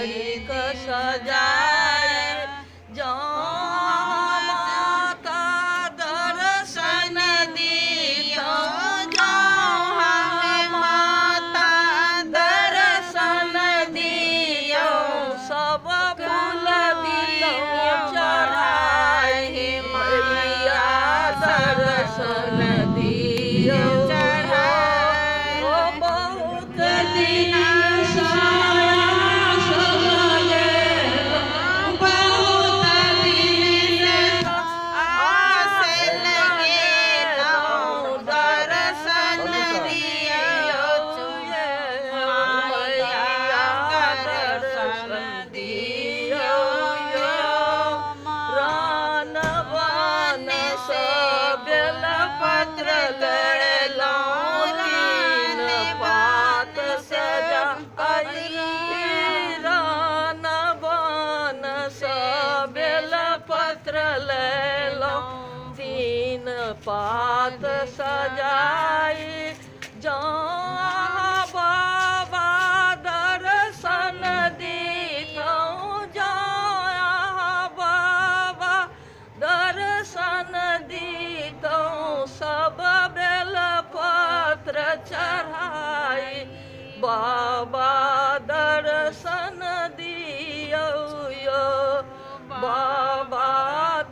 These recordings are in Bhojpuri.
एक सजाए जहाँ माता दर्शन दियो जहाँ माता दर्शन दियो सब फूल दियो चढ़ाए मैया दर्शन दियो बहुत दिन पात सजाई जहाँ बाबा दर्शन दिखऊँ जहाँ बाबा दर्शन दिखऊँ सब बेल पत्र चढ़ाई बाबा दर्शन दियो बाबा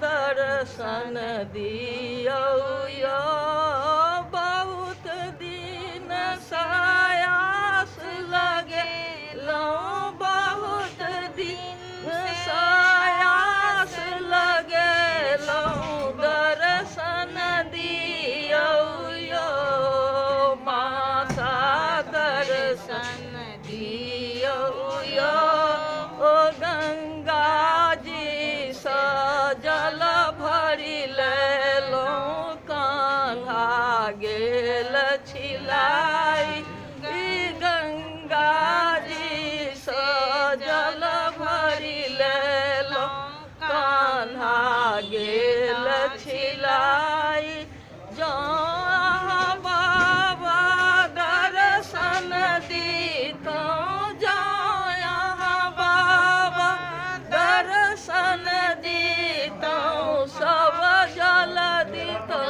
दर्शन दियो बहुत दिन सयास लगे बहुत दिन सयास लगे दर्शन दियो माता दर्शन दियो ओ गंगा जी सजल भरी लेलो कान्हा गेल छिलाई गंगा जी सजल भरी लेलो कान्हा गेल छिलाई जहाँ बाबा दर्शन दीतो जहाँ बाबा दर्शन दीतो सब जल दीतो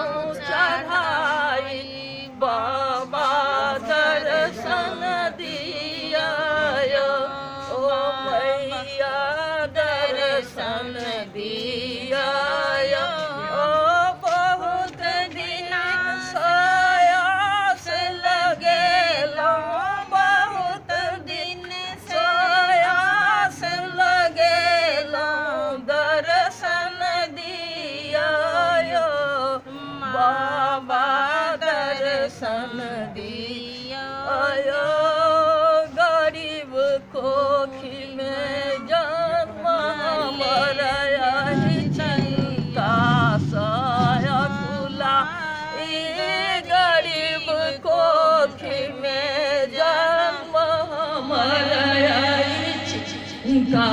चढ़ाई बाबा दर्शन दिया ओ मैया दर्शन दिया ओ बहुत दिन सयास लगेलो बहुत दिन सयास लगेलो दर्शन दिया बाबा दर्शन दिया गरीब कोखी में जन्म मरया चिंता सयकुला गरीब कोखी में जन्म मरया चिंता